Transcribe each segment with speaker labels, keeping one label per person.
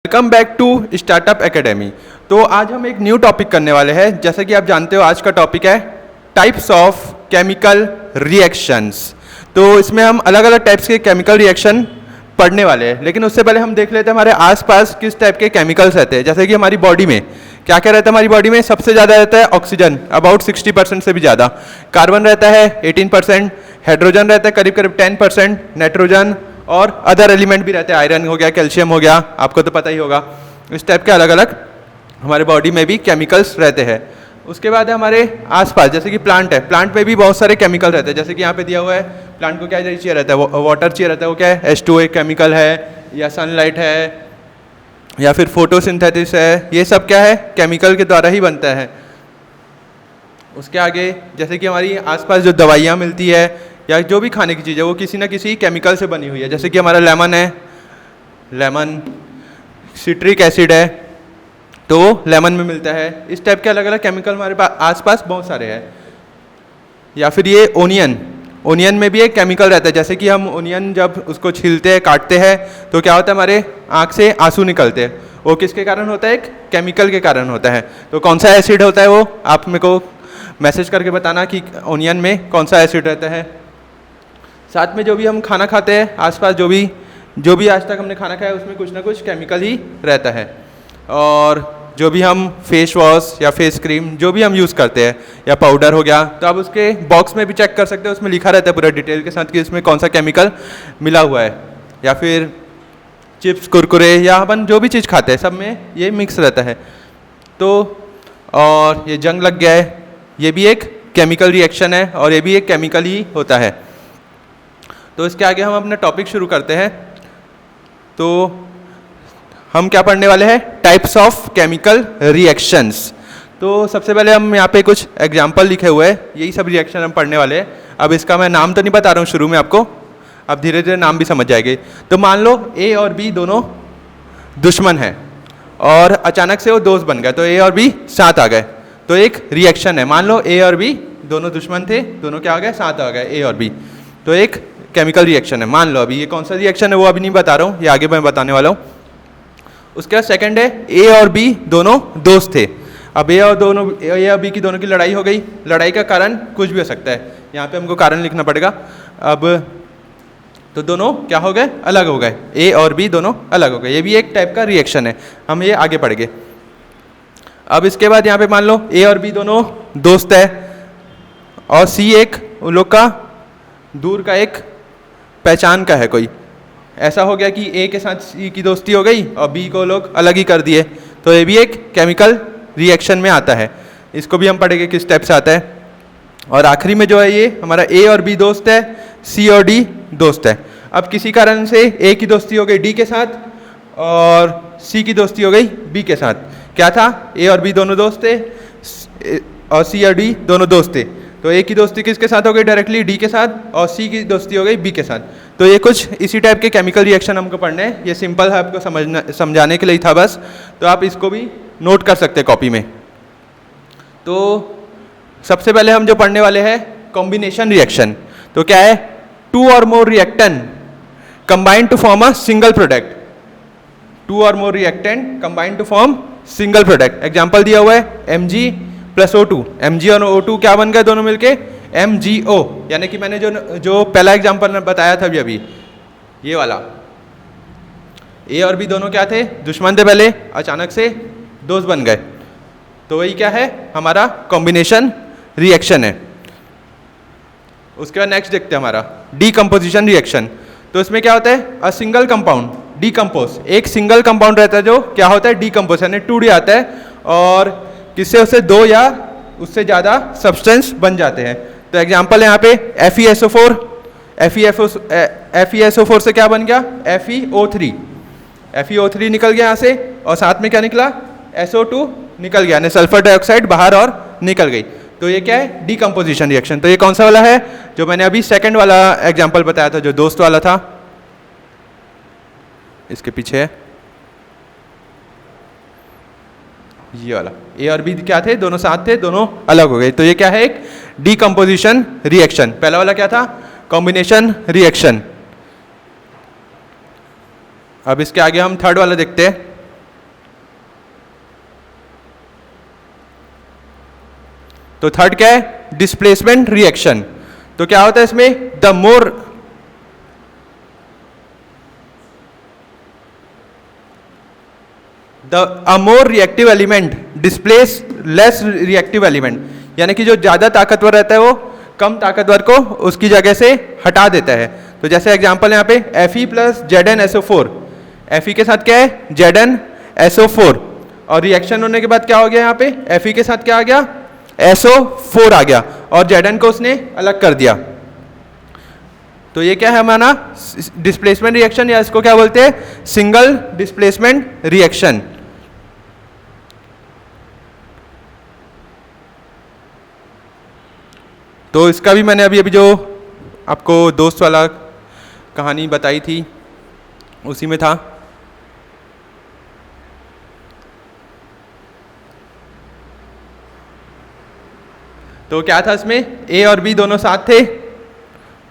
Speaker 1: Welcome back to startup academy. तो आज हम एक न्यू टॉपिक करने वाले हैं। जैसा कि आप जानते हो आज का टॉपिक है टाइप्स ऑफ केमिकल रिएक्शंस। तो इसमें हम अलग अलग टाइप्स के केमिकल रिएक्शन पढ़ने वाले हैं, लेकिन उससे पहले हम देख लेते हैं हमारे आसपास किस टाइप के केमिकल्स रहते हैं। जैसे कि हमारी बॉडी में क्या क्या रहता है, हमारी बॉडी में सबसे ज़्यादा रहता है ऑक्सीजन, अबाउट 60% से भी ज़्यादा। कार्बन रहता है 18%, हाइड्रोजन रहता है करीब करीब 10%, नाइट्रोजन और अदर एलिमेंट भी रहते हैं, आयरन हो गया, कैल्शियम हो गया, आपको तो पता ही होगा। इस टाइप के अलग अलग हमारे बॉडी में भी केमिकल्स रहते हैं। उसके बाद है हमारे आसपास, जैसे कि प्लांट है, प्लांट में भी बहुत सारे केमिकल रहते हैं। जैसे कि यहाँ पे दिया हुआ है, प्लांट को क्या चाहिए रहता है, वाटर चाहिए रहता है, वो क्या है, H2O एक केमिकल है, या सनलाइट है, या फिर फोटोसिंथेसिस है। ये सब क्या है, केमिकल के द्वारा ही बनता है। उसके आगे जैसे कि हमारी आसपास जो दवाइयाँ मिलती है या जो भी खाने की चीज़ है वो किसी ना किसी केमिकल से बनी हुई है। जैसे कि हमारा लेमन है, लेमन सिट्रिक एसिड है तो वो लेमन में मिलता है। इस टाइप के अलग अलग केमिकल हमारे पास आसपास बहुत सारे हैं। या फिर ये ओनियन, ओनियन में भी एक केमिकल रहता है। जैसे कि हम ओनियन जब उसको छीलते हैं, काटते हैं, तो क्या होता है, हमारे आँख से आंसू निकलते हैं। वो किसके कारण होता है, एक केमिकल के कारण होता है। तो कौन सा एसिड होता है वो आप मेरे को मैसेज करके बताना कि ओनियन में कौन सा एसिड रहता है। साथ में जो भी हम खाना खाते हैं, आसपास जो भी आज तक हमने खाना खाया उसमें कुछ ना कुछ केमिकल ही रहता है। और जो भी हम फेस वॉश या फेस क्रीम जो भी हम यूज़ करते हैं या पाउडर हो गया, तो आप उसके बॉक्स में भी चेक कर सकते हैं, उसमें लिखा रहता है पूरा डिटेल के साथ कि इसमें कौन सा केमिकल मिला हुआ है। या फिर चिप्स, कुरकुरे या अपन जो भी चीज़ खाते हैं सब में ये मिक्स रहता है। तो और ये जंग लग गया है, ये भी एक केमिकल रिएक्शन है और ये भी एक केमिकल ही होता है। तो इसके आगे हम अपना टॉपिक शुरू करते हैं। तो हम क्या पढ़ने वाले हैं, टाइप्स ऑफ केमिकल रिएक्शंस। तो सबसे पहले हम यहाँ पे कुछ एग्जाम्पल लिखे हुए हैं, यही सब रिएक्शन हम पढ़ने वाले हैं। अब इसका मैं नाम तो नहीं बता रहा हूँ शुरू में आपको, अब धीरे धीरे नाम भी समझ जाएंगे। तो मान लो ए और बी दोनों दुश्मन हैं और अचानक से वो दोस्त बन गए, तो ए और बी साथ आ गए, तो एक रिएक्शन है। मान लो ए और बी दोनों दुश्मन थे, दोनों क्या आ गए, साथ आ गए, ए और बी, तो एक केमिकल रिएक्शन है। मान लो अभी ये कौन सा रिएक्शन है वो अभी नहीं बता रहा हूँ, ये आगे मैं बताने वाला हूँ। उसके बाद सेकंड है ए और बी दोनों दोस्त थे। अब ए और बी की दोनों की लड़ाई हो गई। लड़ाई का कारण कुछ भी हो सकता है, यहाँ पे हमको कारण लिखना पड़ेगा। अब तो दोनों क्या हो गए, अलग हो गए, ए और बी दोनों अलग हो गए। ये भी एक टाइप का रिएक्शन है, हम ये आगे पढ़ेंगे। अब इसके बाद यहाँ पे मान लो ए और बी दोनों दोस्त है और सी एक उन लोग का दूर का एक पहचान का है कोई। ऐसा हो गया कि ए के साथ सी की दोस्ती हो गई और बी को लोग अलग ही कर दिए, तो ये भी एक केमिकल रिएक्शन में आता है। इसको भी हम पढ़ेंगे किस टाइप से आता है। और आखिरी में जो है ये हमारा ए और बी दोस्त है, सी और डी दोस्त है। अब किसी कारण से ए की दोस्ती हो गई डी के साथ और सी की दोस्ती हो गई बी के साथ। क्या था, ए और बी दोनों दोस्त थे और सी और डी दोनों दोस्त थे, तो ए की दोस्ती किसके साथ हो गई, डायरेक्टली डी के साथ, और सी की दोस्ती हो गई बी के साथ। तो ये कुछ इसी टाइप के केमिकल रिएक्शन हमको पढ़ने हैं। ये सिंपल है, आपको समझाने के लिए था बस, तो आप इसको भी नोट कर सकते हैं कॉपी में। तो सबसे पहले हम जो पढ़ने वाले हैं कॉम्बिनेशन रिएक्शन। तो क्या है, टू और more reactant combine to form a single product. Two और more reactant combine to form single product. Example दिया हुआ है Mg + O2। Mg और O2 क्या बन गए दोनों मिलके, MgO। यानी कि मैंने जो पहला एग्जाम्पल बताया था अभी ये वाला, ए और बी दोनों क्या थे, दुश्मन थे पहले, अचानक से दोस्त बन गए, तो वही क्या है, हमारा कॉम्बिनेशन रिएक्शन है। उसके बाद नेक्स्ट देखते हैं हमारा डीकम्पोजिशन रिएक्शन। तो इसमें क्या होता है, अ सिंगल कंपाउंड डीकम्पोज, एक सिंगल कंपाउंड रहता है जो क्या होता है, डीकम्पोज यानी 2D आता है, और किससे उससे दो या उससे ज़्यादा सब्सटेंस बन जाते हैं। तो एग्जांपल है यहाँ पे FeSO4, FeSO4 से क्या बन गया, FeO3, FeO3 निकल गया यहाँ से, और साथ में क्या निकला, SO2 निकल गया, यानी सल्फर डाइऑक्साइड बाहर और निकल गई। तो ये क्या है, डीकम्पोजिशन रिएक्शन। तो ये कौन सा वाला है, जो मैंने अभी सेकंड वाला एग्जाम्पल बताया था, जो दोस्त वाला था, इसके पीछे है ये वाला। ए और बी क्या थे, दोनों साथ थे, दोनों अलग हो गए, तो ये क्या है, एक डीकम्पोजिशन रिएक्शन। पहला वाला क्या था, कॉम्बिनेशन रिएक्शन। अब इसके आगे हम थर्ड वाला देखते हैं। तो थर्ड क्या है, डिस्प्लेसमेंट रिएक्शन। तो क्या होता है इसमें, the more a more reactive element displace less reactive element, यानी कि जो ज़्यादा ताकतवर रहता है वो कम ताकतवर को उसकी जगह से हटा देता है। तो जैसे एग्जांपल यहाँ पे Fe प्लस ZnSO4, Fe के साथ क्या है, ZnSO4, और रिएक्शन होने के बाद क्या हो गया यहाँ पे, Fe के साथ क्या आ गया, SO4 आ गया, और Zn को उसने अलग कर दिया। तो ये क्या है हमारा डिस्प्लेसमेंट रिएक्शन, या इसको क्या बोलते हैं, सिंगल डिस्प्लेसमेंट रिएक्शन। तो इसका भी मैंने अभी जो आपको दोस्त वाला कहानी बताई थी उसी में था। तो क्या था इसमें, ए और बी दोनों साथ थे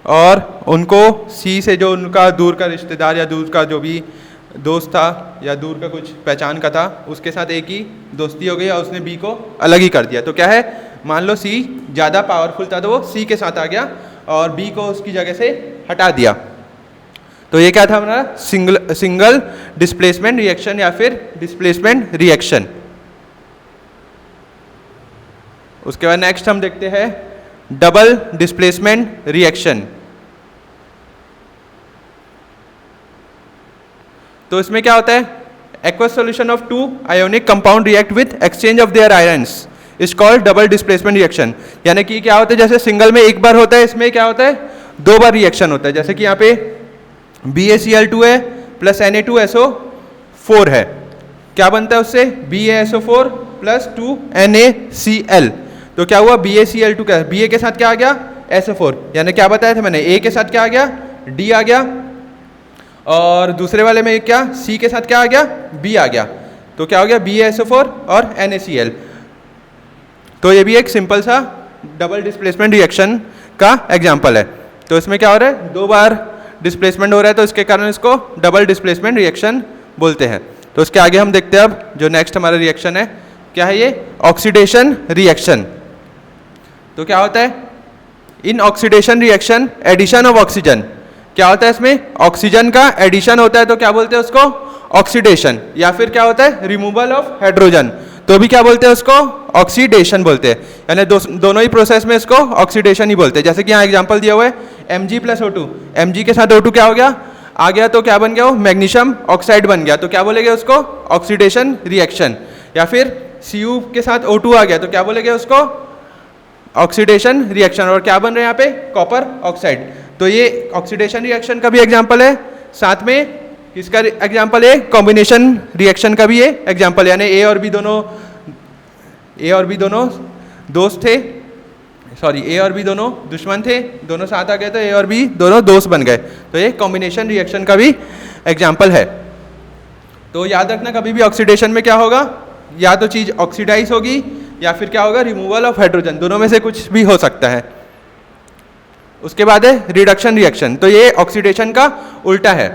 Speaker 1: और उनको सी से जो उनका दूर का रिश्तेदार या दूर का जो भी दोस्त था या दूर का कुछ पहचान का था उसके साथ एक ही दोस्ती हो गई और उसने बी को अलग ही कर दिया। तो क्या है, मान लो सी ज़्यादा पावरफुल था तो वो सी के साथ आ गया और बी को उसकी जगह से हटा दिया। तो ये क्या था हमारा सिंगल डिस्प्लेसमेंट रिएक्शन या फिर डिस्प्लेसमेंट रिएक्शन। उसके बाद नेक्स्ट हम देखते हैं डबल डिस्प्लेसमेंट रिएक्शन। तो इसमें क्या होता है, aqueous solution of two ionic compound react with exchange of their ions is called double displacement reaction। यानी कि क्या होता है, जैसे सिंगल में एक बार होता है, इसमें क्या होता है, दो बार रिएक्शन होता है। जैसे कि यहाँ पे BaCl2 है प्लस Na2SO4 है, क्या बनता है उससे, BaSO4 प्लस 2NaCl। तो क्या हुआ, BaCl2 का Ba के साथ क्या आ गया, SO4, यानी क्या बताया था मैंने, A के साथ क्या आ गया, D आ गया, और दूसरे वाले में क्या, C के साथ क्या आ गया, B आ गया। तो क्या हो गया, BaSO4 और NaCl। तो ये भी एक सिंपल सा डबल डिस्प्लेसमेंट रिएक्शन का एग्जांपल है। तो इसमें क्या हो रहा है, दो बार डिस्प्लेसमेंट हो रहा है, तो इसके कारण इसको डबल डिस्प्लेसमेंट रिएक्शन बोलते हैं। तो इसके आगे हम देखते हैं अब जो नेक्स्ट हमारा रिएक्शन है, क्या है ये, ऑक्सीडेशन रिएक्शन। तो क्या होता है, in oxidation reaction addition of oxygen, क्या होता है इसमें, ऑक्सीजन का एडिशन होता है, तो क्या बोलते हैं उसको, ऑक्सीडेशन। या फिर क्या होता है, रिमूवल ऑफ हाइड्रोजन, तो भी क्या बोलते हैं उसको, ऑक्सीडेशन बोलते हैं। यानी दोनों ही प्रोसेस में इसको ऑक्सीडेशन ही बोलते हैं। जैसे कि यहाँ एग्जांपल दिया हुआ है Mg प्लस O2, Mg के साथ O2 क्या हो गया, आ गया, तो क्या बन गया, वो मैग्नीशियम ऑक्साइड बन गया, तो क्या बोलेंगे उसको, ऑक्सीडेशन रिएक्शन। या फिर Cu के साथ O2 आ गया, तो क्या बोलेंगे उसको, ऑक्सीडेशन रिएक्शन। और क्या बन रहा है यहाँ पे, कॉपर ऑक्साइड। तो ये ऑक्सीडेशन रिएक्शन का भी एग्जांपल है, साथ में किसका एग्जांपल है, कॉम्बिनेशन रिएक्शन का भी ये एग्जांपल है। यानी ए और बी दोनों दोस्त थे, सॉरी ए और बी दोनों दुश्मन थे, दोनों साथ आ गए तो ए और बी दोनों दोस्त बन गए। तो ये कॉम्बिनेशन रिएक्शन का भी एग्जांपल है। तो याद रखना, कभी भी ऑक्सीडेशन में क्या होगा, या तो चीज़ ऑक्सीडाइज होगी या फिर क्या होगा, रिमूवल ऑफ हाइड्रोजन, दोनों में से कुछ भी हो सकता है। उसके बाद है रिडक्शन रिएक्शन। तो ये ऑक्सीडेशन का उल्टा है।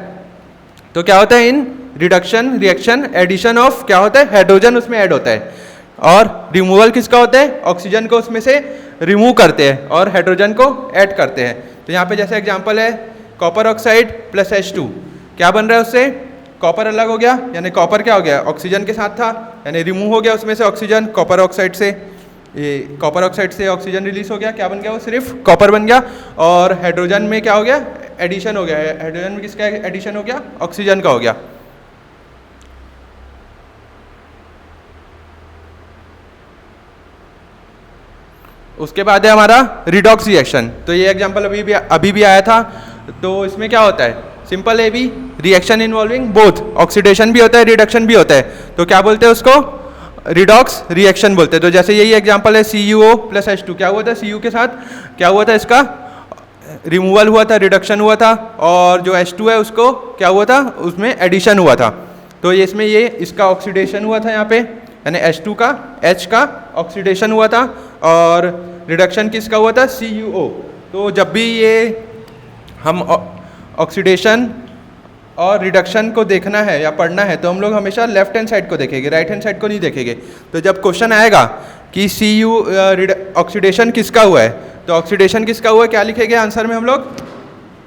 Speaker 1: तो क्या होता है, in reduction reaction addition of क्या होता है, हाइड्रोजन उसमें ऐड होता है, और रिमूवल किसका होता है, ऑक्सीजन को उसमें से रिमूव करते हैं और हाइड्रोजन को ऐड करते हैं। तो यहाँ पे जैसे एग्जांपल है कॉपर ऑक्साइड प्लस H2, क्या बन रहा है उससे, कॉपर अलग हो गया, यानी कॉपर क्या हो गया, ऑक्सीजन के साथ था, यानी रिमूव हो गया उसमें से ऑक्सीजन, कॉपर ऑक्साइड से, ये कॉपर ऑक्साइड से ऑक्सीजन रिलीज हो गया, क्या बन गया, वो सिर्फ कॉपर बन गया। और हाइड्रोजन में क्या हो गया, एडिशन हो गया, हाइड्रोजन में किसका एडिशन हो गया, ऑक्सीजन का हो गया। उसके बाद है हमारा रिडॉक्स रिएक्शन। तो ये एग्जांपल अभी भी आया था। तो इसमें क्या होता है, सिंपल है भी, रिएक्शन इन्वॉल्विंग बोथ, ऑक्सीडेशन भी होता है, रिडक्शन भी होता है। तो क्या बोलते हैं उसको, रिडॉक्स रिएक्शन बोलते हैं। तो जैसे यही एग्जांपल है CuO प्लस H2, क्या हुआ था, Cu के साथ क्या हुआ था, इसका रिमूवल हुआ था, रिडक्शन हुआ था, और जो H2 है उसको क्या हुआ था, उसमें एडिशन हुआ था। तो ये इसमें ये इसका ऑक्सीडेशन हुआ था यहाँ पे, यानी H2 का H का ऑक्सीडेशन हुआ था, और रिडक्शन किसका हुआ था, CuO। तो जब भी ये हम ऑक्सीडेशन और रिडक्शन को देखना है या पढ़ना है तो हम लोग हमेशा लेफ्ट हैंड साइड को देखेंगे, राइट हैंड साइड को नहीं देखेंगे। तो जब क्वेश्चन आएगा कि Cu ऑक्सीडेशन किसका हुआ है, तो ऑक्सीडेशन किसका हुआ है, क्या लिखेंगे आंसर में हम लोग,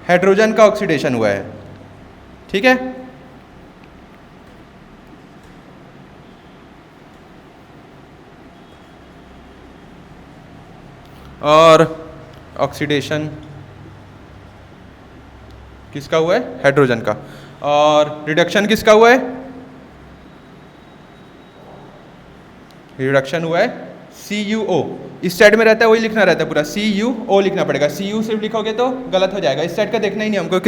Speaker 1: हाइड्रोजन का ऑक्सीडेशन हुआ है। ठीक है, और ऑक्सीडेशन किसका हुआ है, हाइड्रोजन का, और रिडक्शन किसका हुआ है, रिडक्शन हुआ है CuO। इस साइड में रहता है वही लिखना रहता है पूरा, CuO लिखना पड़ेगा, Cu सिर्फ लिखोगे तो गलत हो जाएगा। इस साइड का देखना ही नहीं हमको,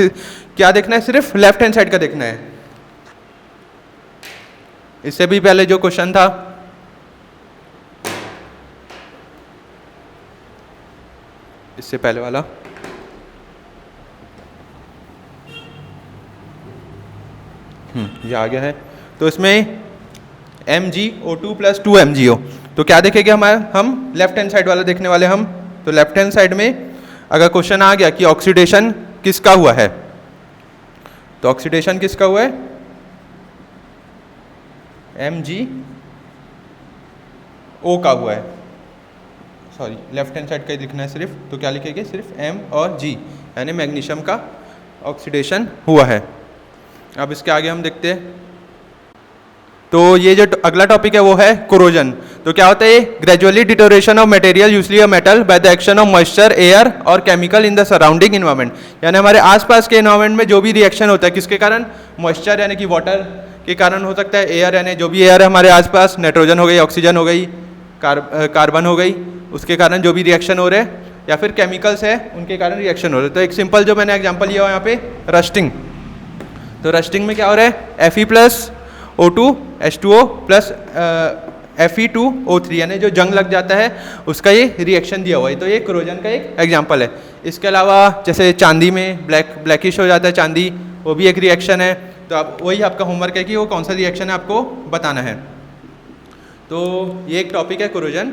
Speaker 1: क्या देखना है, सिर्फ लेफ्ट हैंड साइड का देखना है। इससे भी पहले जो क्वेश्चन था, इससे पहले वाला, ये आ गया है, तो इसमें MgO2 + 2 MgO, तो क्या देखेंगे हम लेफ्ट हैंड साइड वाला देखने वाले हम। तो लेफ्ट हैंड साइड में अगर क्वेश्चन आ गया कि ऑक्सीडेशन किसका हुआ है, तो ऑक्सीडेशन किसका हुआ है, MgO का हुआ है, सॉरी लेफ्ट हैंड साइड का ही लिखना है सिर्फ, तो क्या लिखेंगे, सिर्फ M और G, यानी मैग्नीशियम का ऑक्सीडेशन हुआ है। अब इसके आगे हम देखते हैं, तो ये जो अगला टॉपिक है वो है कोरोजन। तो क्या होता है, gradually deterioration of material usually a metal by the action of moisture, air और chemical in the surrounding environment, यानी हमारे आसपास के इन्वायरमेंट में जो भी रिएक्शन होता है किसके कारण, मॉइस्चर यानी कि वाटर के कारण हो सकता है, एयर यानी जो भी एयर है हमारे आसपास, नाइट्रोजन हो गई, ऑक्सीजन हो गई, कार्बन हो गई, उसके कारण जो भी रिएक्शन हो रहे हैं, या फिर केमिकल्स है उनके कारण रिएक्शन हो रहे हैं। तो एक सिंपल जो मैंने एग्जाम्पल लिया हुआ यहाँ पे, रस्टिंग। तो रस्टिंग में क्या हो रहा है, Fe+O2 H2O प्लस Fe2O3, यानी जो जंग लग जाता है उसका ये रिएक्शन दिया हुआ है। तो ये कोरोजन का एक एग्जांपल है। इसके अलावा जैसे चांदी में ब्लैकिश हो जाता है चांदी, वो भी एक रिएक्शन है। तो आप वही आपका होमवर्क है कि वो कौन सा रिएक्शन है आपको बताना है। तो ये एक टॉपिक है कोरोजन।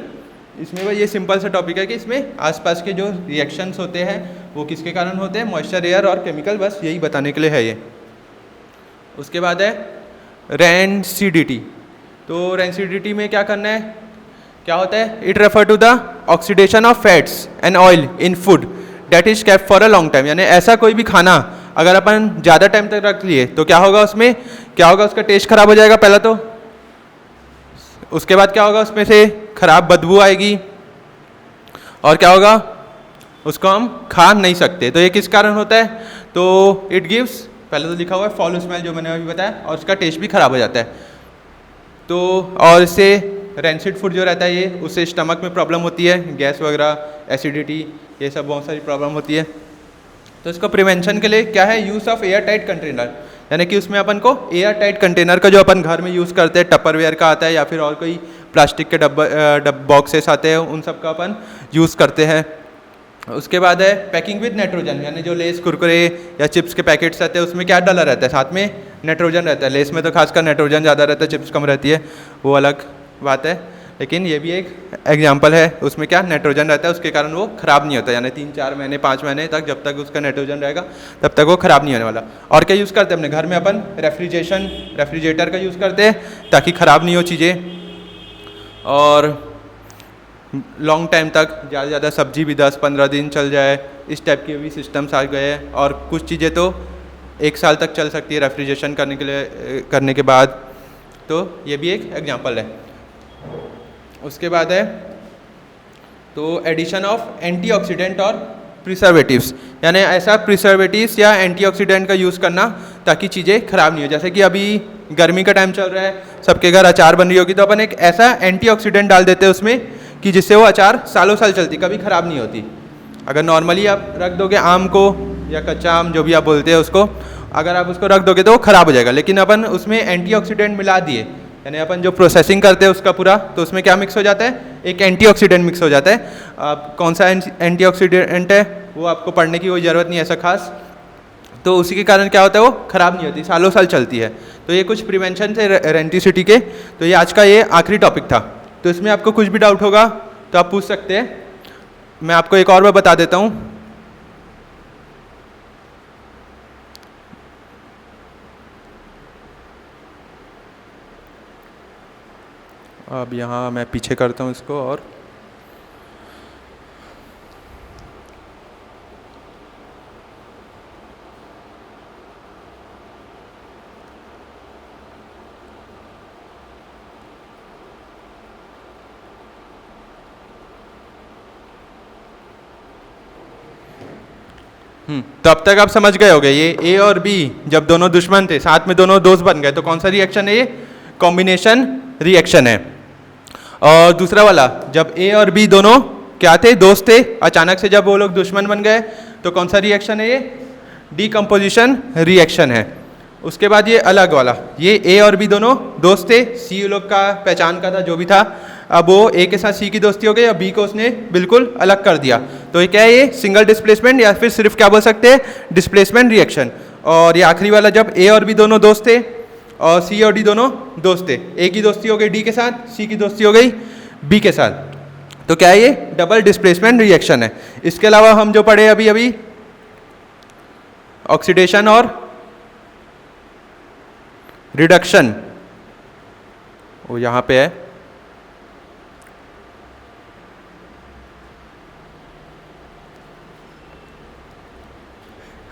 Speaker 1: इसमें वह ये सिंपल सा टॉपिक है कि इसमें आसपास के जो रिएक्शंस होते हैं वो किसके कारण होते हैं, मॉइस्चर, एयर और केमिकल, बस यही बताने के लिए है ये। उसके बाद है रेंसिडिटी। तो रेंसिडिटी में क्या करना है, क्या होता है, it refer to the oxidation of fats and oil in food that is kept for a long time, यानी ऐसा कोई भी खाना अगर अपन ज़्यादा टाइम तक रख लिए तो क्या होगा, उसमें क्या होगा, उसका टेस्ट खराब हो जाएगा पहला तो, उसके बाद क्या होगा, उसमें से खराब बदबू आएगी, और क्या होगा, उसको हम खा नहीं सकते। तो ये किस कारण होता है, तो इट गिव्स, पहले तो लिखा हुआ है फॉल स्मेल जो मैंने अभी बताया, और उसका टेस्ट भी खराब हो जाता है। तो और इससे रेंसिड फूड जो रहता है ये, उससे स्टमक में प्रॉब्लम होती है, गैस वगैरह, एसिडिटी, ये सब बहुत सारी प्रॉब्लम होती है। तो इसको प्रिवेंशन के लिए क्या है, use of air tight container, यानी कि उसमें अपन को एयर टाइट कंटेनर का जो अपन घर में यूज़ करते हैं, टपरवेयर का आता है या फिर और कोई प्लास्टिक के बॉक्सेस आते हैं, उन सब का अपन यूज़ करते हैं। उसके बाद है पैकिंग विद नाइट्रोजन, यानी जो लेस, कुरकुरे या चिप्स के पैकेट्स आते हैं उसमें क्या डाला रहता है, साथ में नाइट्रोजन रहता है। लेस में तो खासकर नाइट्रोजन ज़्यादा रहता है, चिप्स कम रहती है, वो अलग बात है, लेकिन ये भी एक एग्जांपल है। उसमें क्या नाइट्रोजन रहता है, उसके कारण वो ख़राब नहीं होता, यानी 3-4 महीने 5 महीने तक जब तक उसका नाइट्रोजन रहेगा तब तक वो ख़राब नहीं होने वाला। और क्या यूज़ करते हैं अपने घर में, अपन रेफ्रिजरेटर का यूज़ करते हैं ताकि ख़राब नहीं हो चीज़ें, और लॉन्ग टाइम तक ज़्यादा से ज़्यादा सब्जी भी 10-15 दिन चल जाए, इस टाइप के भी सिस्टम्स आ गए हैं। और कुछ चीज़ें तो 1 साल तक चल सकती है रेफ्रिजरेशन करने के बाद। तो ये भी एक एग्जांपल है। उसके बाद है तो एडिशन ऑफ एंटीऑक्सीडेंट और प्रिजर्वेटिव्स, यानी ऐसा प्रिजर्वेटिव्स या एंटीऑक्सीडेंट का यूज़ करना ताकि चीज़ें ख़राब नहीं हो। जैसे कि अभी गर्मी का टाइम चल रहा है, सबके घर अचार बन रही होगी, तो अपन एक ऐसा एंटीऑक्सीडेंट डाल देते हैं उसमें कि जिससे वो अचार सालों साल चलती, कभी ख़राब नहीं होती। अगर नॉर्मली आप रख दोगे आम को या कच्चा आम जो भी आप बोलते हैं उसको, अगर आप उसको रख दोगे तो वो ख़राब हो जाएगा। लेकिन अपन उसमें एंटीऑक्सीडेंट मिला दिए, यानी अपन जो प्रोसेसिंग करते हैं उसका पूरा, तो उसमें क्या मिक्स हो जाता है, एक एंटीऑक्सीडेंट मिक्स हो जाता है। अब कौन सा एंटीऑक्सीडेंट है वो आपको पढ़ने की कोई ज़रूरत नहीं है ऐसा खास, तो उसी के कारण क्या होता है, वो ख़राब नहीं होती, सालों साल चलती है। तो ये कुछ प्रिवेंशन थे रेंटिसिटी के। तो ये आज का ये आखिरी टॉपिक था। तो इसमें आपको कुछ भी डाउट होगा तो आप पूछ सकते हैं। मैं आपको एक और बार बता देता हूँ, अब यहाँ मैं पीछे करता हूँ इसको और तो अब तक आप समझ गए होंगे ये ए और बी जब दोनों दुश्मन थे साथ में दोनों दोस्त बन गए तो कौन सा रिएक्शन है ये कॉम्बिनेशन रिएक्शन है। और दूसरा वाला जब ए और बी दोनों क्या थे दोस्त थे अचानक से जब वो लोग दुश्मन बन गए तो कौन सा रिएक्शन है ये डीकम्पोजिशन रिएक्शन है। उसके बाद ये अलग वाला ये ए और बी दोनों दोस्त थे सी लोग का पहचान का था जो भी था अब वो ए के साथ सी की दोस्ती हो गई और बी को उसने बिल्कुल अलग कर दिया तो ये क्या है ये सिंगल डिस्प्लेसमेंट या फिर सिर्फ क्या बोल सकते हैं डिस्प्लेसमेंट रिएक्शन। और ये आखिरी वाला जब ए और बी दोनों दोस्त थे और सी और डी दोनों दोस्त थे ए की दोस्ती हो गई डी के साथ सी की दोस्ती हो गई बी के साथ तो क्या है ये डबल डिस्प्लेसमेंट रिएक्शन है। इसके अलावा हम जो पढ़े अभी अभी ऑक्सीडेशन और रिडक्शन वो यहाँ पे है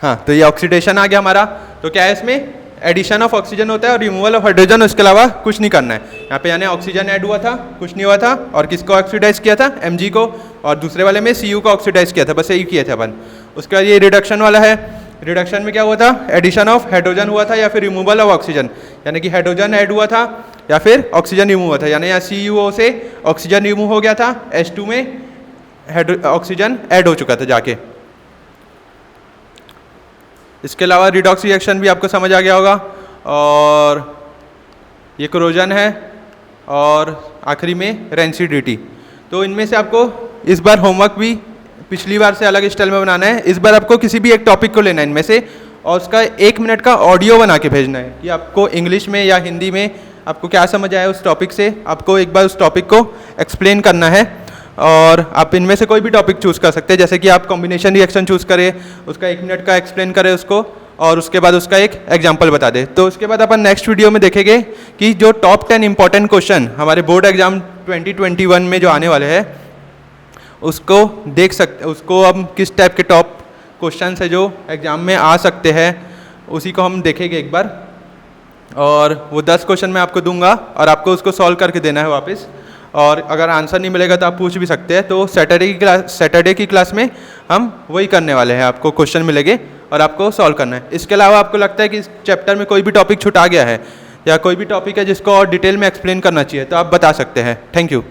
Speaker 1: हाँ तो ये ऑक्सीडेशन आ गया हमारा तो क्या है इसमें एडिशन ऑफ ऑक्सीजन होता है और रिमूवल ऑफ हाइड्रोजन उसके अलावा कुछ नहीं करना है। यहाँ पे यानी ऑक्सीजन ऐड हुआ था कुछ नहीं हुआ था और किसको ऑक्सीडाइज किया था Mg को और दूसरे वाले में Cu को ऑक्सीडाइज किया था बस यही किया था अपन। उसके बाद ये रिडक्शन वाला है रिडक्शन में क्या हुआ था एडिशन ऑफ हाइड्रोजन हुआ था या फिर रिमूवल ऑफ ऑक्सीजन यानी कि हाइड्रोजन ऐड हुआ था या फिर ऑक्सीजन रिमूव हुआ था यानी यहाँ CuO से ऑक्सीजन रिमूव हो गया था H2 में ऑक्सीजन ऐड हो चुका था जाके। इसके अलावा रिडॉक्स रिएक्शन भी आपको समझ आ गया होगा और ये कोरोजन है और आखिरी में रेंसिडिटी। तो इनमें से आपको इस बार होमवर्क भी पिछली बार से अलग स्टाइल में बनाना है। इस बार आपको किसी भी एक टॉपिक को लेना है इनमें से और उसका 1 मिनट का ऑडियो बना के भेजना है कि आपको इंग्लिश में या हिंदी में आपको क्या समझ आया उस टॉपिक से आपको एक बार उस टॉपिक को एक्सप्लेन करना है। और आप इनमें से कोई भी टॉपिक चूज़ कर सकते हैं जैसे कि आप कॉम्बिनेशन रिएक्शन चूज़ करें उसका 1 मिनट का एक्सप्लेन करें उसको और उसके बाद उसका एक एग्जांपल बता दें। तो उसके बाद अपन नेक्स्ट वीडियो में देखेंगे कि जो टॉप 10 इंपॉर्टेंट क्वेश्चन हमारे बोर्ड एग्जाम 2021 में जो आने वाले हैं उसको देख सकते उसको हम किस टाइप के टॉप क्वेश्चन है जो एग्ज़ाम में आ सकते हैं उसी को हम देखेंगे एक बार। और वो 10 क्वेश्चन मैं आपको दूंगा और आपको उसको सॉल्व करके देना है वापस और अगर आंसर नहीं मिलेगा तो आप पूछ भी सकते हैं। तो सैटरडे की क्लास में हम वही करने वाले हैं आपको क्वेश्चन मिलेंगे और आपको सॉल्व करना है। इसके अलावा आपको लगता है कि इस चैप्टर में कोई भी टॉपिक छूटा गया है या कोई भी टॉपिक है जिसको और डिटेल में एक्सप्लेन करना चाहिए तो आप बता सकते हैं। Thank you.